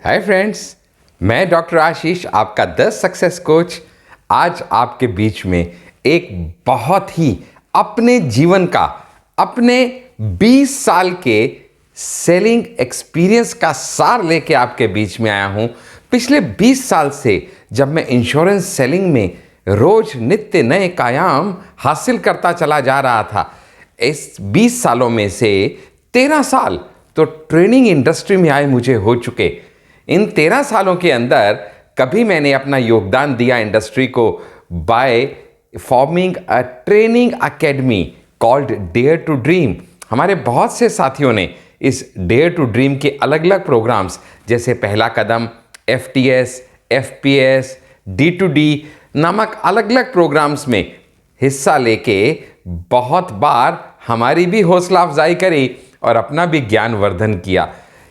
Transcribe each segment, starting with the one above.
Hi friends, मैं doctor आशीष, आपका the success coach. आज आपके बीच में एक बहुत ही अपने जीवन का, अपने 20 साल के सेलिंग एक्सपीरियंस का सार लेके आपके बीच में आया हूं। पिछले 20 साल से जब मैं इंश्योरेंस सेलिंग में रोज नित्य नए आयाम हासिल करता चला जा रहा था, इस 20 सालों में से 13 साल तो ट्रेनिंग इंडस्ट्री में आए मुझे हो चुके। इन 13 सालों के अंदर कभी मैंने अपना योगदान दिया इंडस्ट्री को by forming a training academy called dare to dream. हमारे बहुत से साथियों ने इस डेयर टू ड्रीम के अलग अलग प्रोग्राम्स जैसे पहला कदम, FTS, FPS, D2D नामक अलग अलग प्रोग्राम्स में हिस्सा लेके बहुत बार हमारी भी हौसला अफजाई करी और अपना भी ज्ञान वर्धन किया।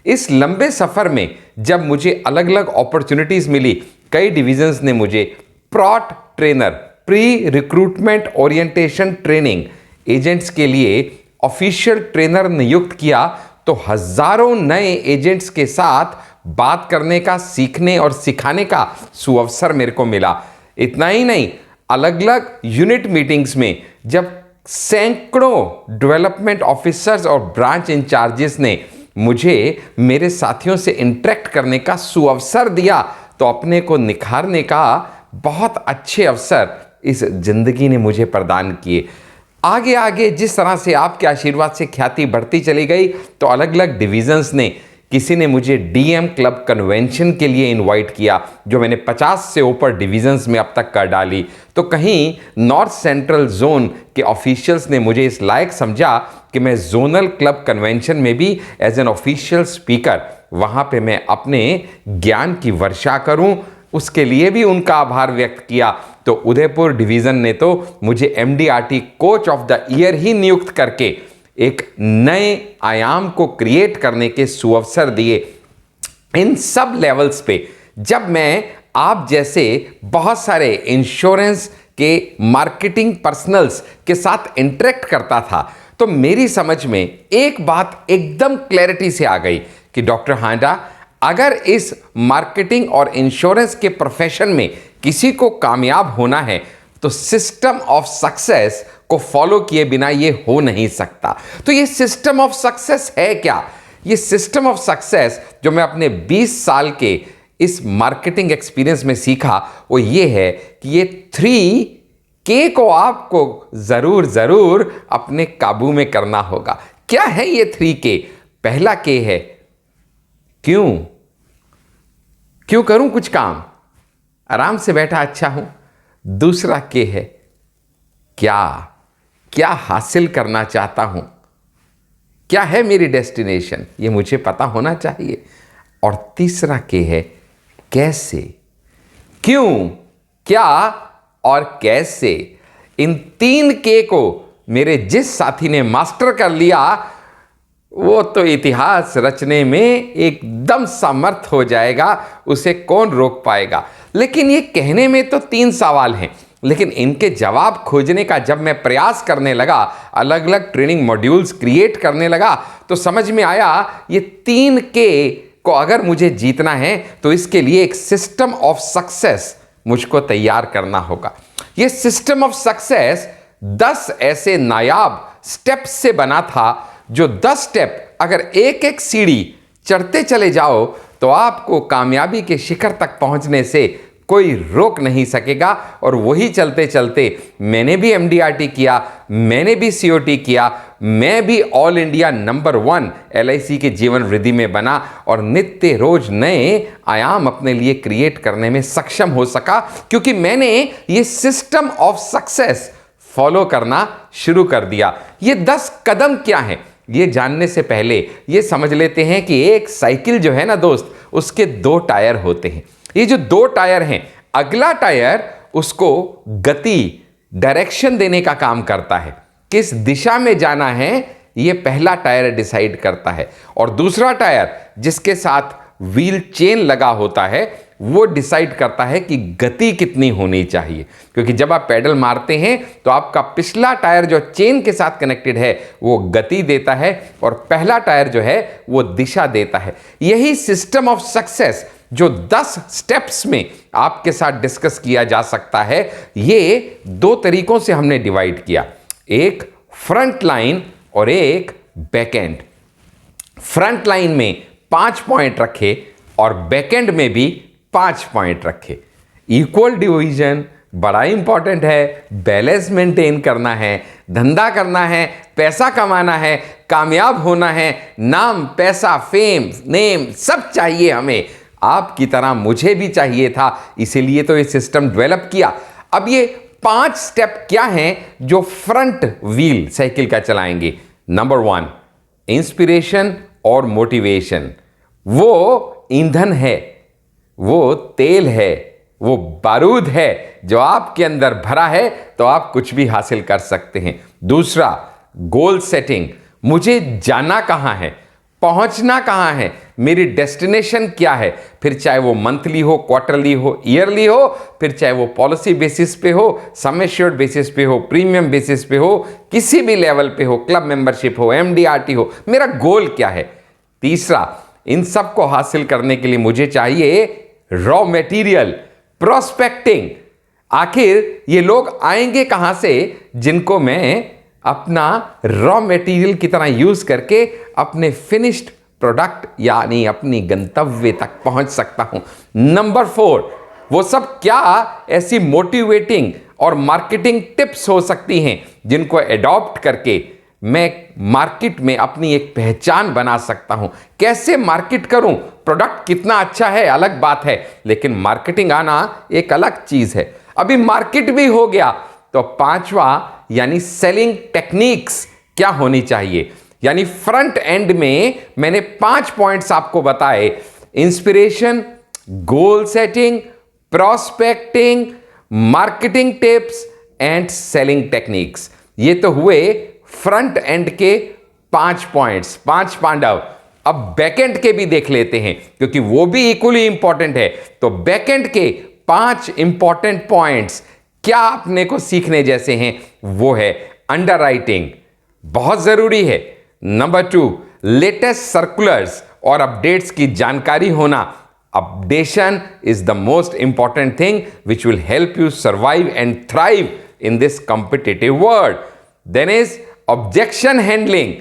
इस लंबे सफ़र में जब मुझे अलग अलग अपॉर्चुनिटीज़ मिली, कई डिविजन्स ने मुझे प्रॉट trainer, pre recruitment orientation training agents के लिए ऑफिशियल ट्रेनर नियुक्त किया, तो हज़ारों नए एजेंट्स के साथ बात करने का, सीखने और सिखाने का सुअवसर मेरे को मिला। इतना ही नहीं, अलग अलग यूनिट मीटिंग्स में जब सैकड़ों डेवलपमेंट ऑफिसर्स और ब्रांच इंचार्जेस ने मुझे मेरे साथियों से इंटरेक्ट करने का सुअवसर दिया, तो अपने को निखारने का बहुत अच्छे अवसर इस जिंदगी ने मुझे प्रदान किए। आगे आगे जिस तरह से आपके आशीर्वाद से ख्याति बढ़ती चली गई, तो अलग अलग डिविजन्स ने, किसी ने मुझे DM क्लब कन्वेंशन के लिए इनवाइट किया, जो मैंने 50 से ऊपर डिविजन्स में अब तक कर डाली। तो कहीं नॉर्थ सेंट्रल जोन के ऑफिशियल्स ने मुझे इस लायक समझा कि मैं जोनल क्लब कन्वेंशन में भी एज एन ऑफिशियल स्पीकर वहाँ पे मैं अपने ज्ञान की वर्षा करूँ, उसके लिए भी उनका आभार व्यक्त किया। तो उदयपुर डिवीज़न ने तो मुझे MDRT coach of the year ही नियुक्त करके एक नए आयाम को क्रिएट करने के सुअवसर दिए। इन सब लेवल्स पे जब मैं आप जैसे बहुत सारे इंश्योरेंस के मार्केटिंग पर्सनल्स के साथ इंटरेक्ट करता था, तो मेरी समझ में एक बात एकदम क्लैरिटी से आ गई कि डॉक्टर हांडा, अगर इस मार्केटिंग और इंश्योरेंस के प्रोफेशन में किसी को कामयाब होना है, तो सिस्टम ऑफ सक्सेस को फॉलो किए बिना ये हो नहीं सकता। तो ये सिस्टम ऑफ सक्सेस है क्या? ये सिस्टम ऑफ सक्सेस जो मैं अपने 20 साल के इस मार्केटिंग एक्सपीरियंस में सीखा, वो ये है कि ये 3K को आपको जरूर अपने काबू में करना होगा। क्या है ये 3K? पहला K है क्यों करूं कुछ काम, आराम से बैठा अच्छा हूं। दूसरा K है क्या हासिल करना चाहता हूं, क्या है मेरी डेस्टिनेशन, ये मुझे पता होना चाहिए। और तीसरा K है कैसे, क्यों, क्या और कैसे। इन 3K को मेरे जिस साथी ने मास्टर कर लिया, वो तो इतिहास रचने में एकदम समर्थ हो जाएगा, उसे कौन रोक पाएगा। लेकिन ये कहने में तो 3 सवाल हैं, लेकिन इनके जवाब खोजने का जब मैं प्रयास करने लगा, अलग अलग ट्रेनिंग मॉड्यूल्स क्रिएट करने लगा, तो समझ में आया ये 3K को अगर मुझे जीतना है, तो इसके लिए एक सिस्टम ऑफ सक्सेस मुझको तैयार करना होगा। ये सिस्टम ऑफ सक्सेस 10 ऐसे नायाब स्टेप्स से बना था, जो 10 स्टेप अगर एक एक सीढ़ी चढ़ते चले जाओ, तो आपको कामयाबी के शिखर तक पहुंचने से कोई रोक नहीं सकेगा। और वही चलते चलते मैंने भी MDRT किया, मैंने भी COT किया, मैं भी ऑल इंडिया नंबर 1 LIC के जीवन वृद्धि में बना और नित्य रोज नए आयाम अपने लिए क्रिएट करने में सक्षम हो सका, क्योंकि मैंने ये सिस्टम ऑफ सक्सेस फॉलो करना शुरू कर दिया। ये 10 कदम क्या हैं, ये जानने से पहले ये समझ लेते हैं कि एक साइकिल जो है ना दोस्त, उसके 2 टायर होते हैं। ये जो 2 टायर हैं, अगला टायर उसको गति, डायरेक्शन देने का काम करता है, किस दिशा में जाना है ये पहला टायर डिसाइड करता है। और दूसरा टायर जिसके साथ व्हील चेन लगा होता है, वो डिसाइड करता है कि गति कितनी होनी चाहिए, क्योंकि जब आप पैडल मारते हैं तो आपका पिछला टायर जो चेन के साथ कनेक्टेड है वो गति देता है और पहला टायर जो है वो दिशा देता है। यही सिस्टम ऑफ सक्सेस जो 10 स्टेप्स में आपके साथ डिस्कस किया जा सकता है, ये 2 तरीकों से हमने डिवाइड किया, एक फ्रंट लाइन और एक बैक एंड। फ्रंट लाइन में 5 पॉइंट रखे और बैकएंड में भी 5 पॉइंट रखे। इक्वल डिवीजन बड़ा इंपॉर्टेंट है, बैलेंस मेंटेन करना है, धंधा करना है, पैसा कमाना है, कामयाब होना है, नाम पैसा फेम नेम सब चाहिए हमें। आपकी तरह मुझे भी चाहिए था, इसीलिए तो ये सिस्टम डेवलप किया। अब ये 5 स्टेप क्या हैं जो फ्रंट व्हील साइकिल का चलाएंगे। नंबर 1, इंस्पिरेशन और मोटिवेशन। वो ईंधन है, वो तेल है, वो बारूद है जो आपके अंदर भरा है तो आप कुछ भी हासिल कर सकते हैं। दूसरा, गोल सेटिंग। मुझे जाना कहां है, पहुंचना कहां है, मेरी डेस्टिनेशन क्या है, फिर चाहे वो मंथली हो, क्वार्टरली हो, ईयरली हो, फिर चाहे वो पॉलिसी बेसिस पे हो, सम एश्योर्ड बेसिस पे हो, प्रीमियम बेसिस पे हो, किसी भी लेवल पे हो, क्लब मेंबरशिप हो, एमडीआरटी हो, मेरा गोल क्या है। तीसरा, इन सब को हासिल करने के लिए मुझे चाहिए रॉ मटेरियल, प्रोस्पेक्टिंग। आखिर ये लोग आएंगे कहां से जिनको मैं अपना रॉ मटेरियल की तरह यूज करके अपने फिनिश्ड प्रोडक्ट यानी अपनी गंतव्य तक पहुंच सकता हूं। नंबर 4, वो सब क्या ऐसी मोटिवेटिंग और मार्केटिंग टिप्स हो सकती हैं जिनको एडॉप्ट करके मैं मार्केट में अपनी एक पहचान बना सकता हूं। कैसे मार्केट करूं, प्रोडक्ट कितना अच्छा है अलग बात है, लेकिन मार्केटिंग आना एक अलग चीज है। अभी मार्केट भी हो गया तो 5वां यानी सेलिंग टेक्निक्स क्या होनी चाहिए। यानी फ्रंट एंड में मैंने 5 पॉइंट्स आपको बताए, inspiration, goal setting, prospecting, marketing tips and selling techniques. ये तो हुए फ्रंट एंड के 5 पॉइंट्स, 5 पांडव। अब बैकएंड के भी देख लेते हैं क्योंकि वो भी इक्वली इंपॉर्टेंट है। तो बैकएंड के 5 इंपॉर्टेंट पॉइंट्स क्या अपने को सीखने जैसे हैं, वो है अंडरराइटिंग, बहुत जरूरी है। नंबर 2, लेटेस्ट सर्कुलर्स और अपडेट्स की जानकारी होना। Updation is the most important thing which will help you survive and thrive in this competitive world. Then is objection handling.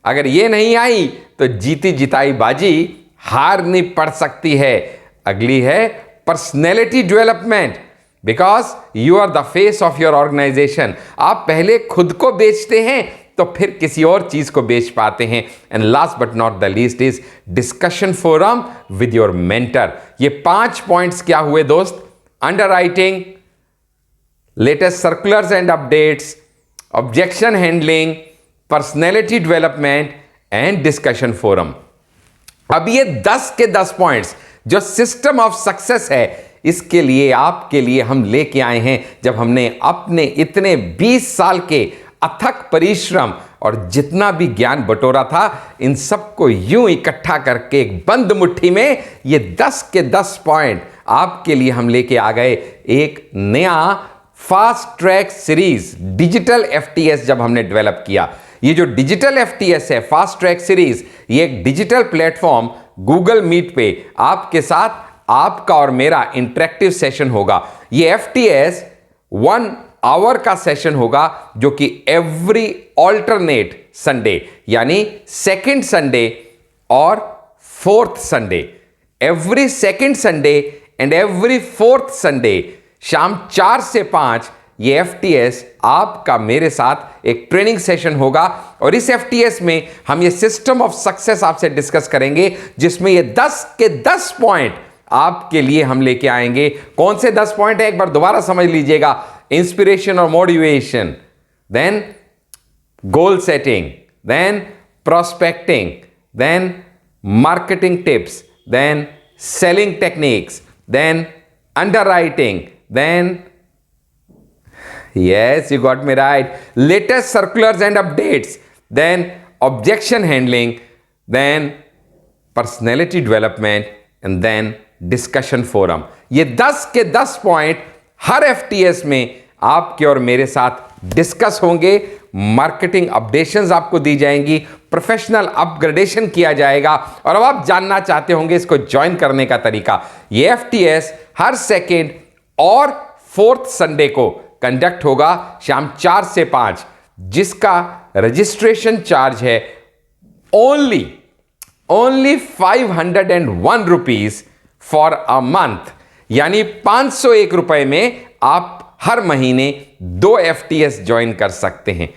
अगर ये नहीं आई तो जीती जिताई बाजी हारनी पड़ सकती है। अगली है personality development, because you are the face of your organisation. आप पहले खुद को बेचते हैं तो फिर किसी और चीज को बेच पाते हैं। And last but not the least is discussion forum with your mentor. ये 5 पॉइंट्स क्या हुए दोस्त, underwriting, latest circulars and updates, objection handling, personality development and discussion forum. अब ये 10 के 10 पॉइंट्स जो सिस्टम ऑफ सक्सेस है, इसके लिए आपके लिए हम लेके आए हैं। जब हमने अपने इतने 20 साल के अथक परिश्रम और जितना भी ज्ञान बटोरा था, इन सबको यूं इकट्ठा करके एक बंद मुट्ठी में ये 10 के 10 पॉइंट आपके लिए हम लेके आ गए। एक नया fast track series digital FTS जब हमने डेवलप किया, ये जो डिजिटल एफटीएस है, फास्ट ट्रैक सीरीज, ये एक डिजिटल प्लेटफॉर्म गूगल मीट पे आपके साथ आपका और मेरा इंटरेक्टिव सेशन होगा। ये एफटीएस 1 आवर का सेशन होगा जो कि एवरी ऑल्टरनेट संडे यानी सेकंड संडे और fourth Sunday, every second Sunday and every fourth Sunday शाम 4 से 5 ये एफटीएस आपका मेरे साथ एक ट्रेनिंग सेशन होगा। और इस एफटीएस में हम ये सिस्टम ऑफ सक्सेस आपसे डिस्कस करेंगे, जिसमें ये 10 के 10 पॉइंट आपके लिए हम लेके आएंगे। कौन से 10 पॉइंट है एक बार दोबारा समझ लीजिएगा। इंस्पिरेशन और motivation, then goal setting, then prospecting, then marketing tips, then selling techniques, then underwriting, then yes, you got me right, latest circulars and updates, then objection handling, then personality development, and then discussion forum. ये 10 के 10 point हर FTS में आपके और मेरे साथ discuss होंगे। Marketing updations आपको दी जाएंगी, प्रोफेशनल अपग्रेडेशन किया जाएगा। और अब आप जानना चाहते होंगे इसको ज्वाइन करने का तरीका। ये एफटीएस हर सेकेंड और फोर्थ संडे को कंडक्ट होगा शाम 4 से 5, जिसका रजिस्ट्रेशन चार्ज है only 501 rupees for a month, यानी 501 रुपए में आप हर महीने 2 एफटीएस ज्वाइन कर सकते हैं।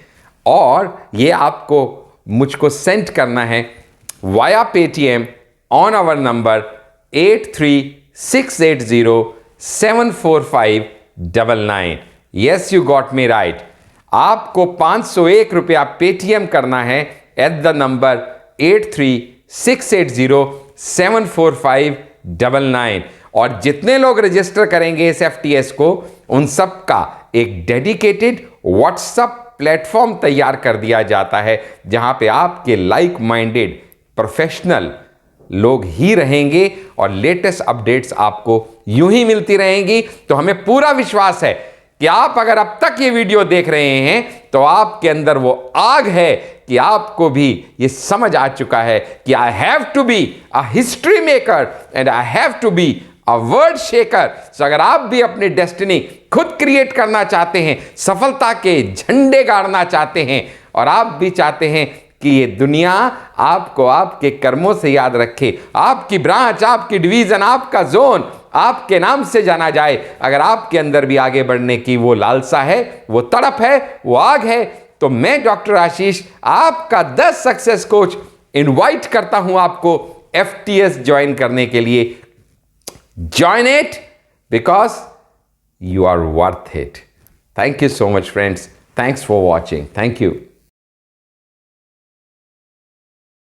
और ये आपको मुझको सेंड करना है via Paytm on our number 8368074599। Yes, you got me right. आपको 501 रुपया पेटीएम करना है एट द नंबर 8368074599। और जितने लोग रजिस्टर करेंगे इस एफटीएस को, उन सब का एक डेडिकेटेड व्हाट्सएप प्लेटफॉर्म तैयार कर दिया जाता है, जहां पे आपके लाइक माइंडेड प्रोफेशनल लोग ही रहेंगे और लेटेस्ट अपडेट्स आपको यूं ही मिलती रहेंगी। तो हमें पूरा विश्वास है कि आप अगर अब तक ये वीडियो देख रहे हैं तो आपके अंदर वो आग है कि आपको भी ये समझ आ चुका है कि I have to be a history maker and I have to be a world shaker. So अगर आप भी अपनी डेस्टिनी खुद क्रिएट करना चाहते हैं, सफलता के झंडे गाड़ना चाहते हैं, और आप भी चाहते हैं कि ये दुनिया आपको आपके कर्मों से याद रखे, आपकी ब्रांच, आपकी डिवीजन, आपका जोन आपके नाम से जाना जाए, अगर आपके अंदर भी आगे बढ़ने की वो लालसा है, वो तड़प है, वो आग है, तो मैं डॉक्टर आशीष आपका 10 सक्सेस कोच इनवाइट करता हूं आपको एफटीएस ज्वाइन करने के लिए। Join it because you are worth it. Thank you so much, friends. Thanks for watching. Thank you.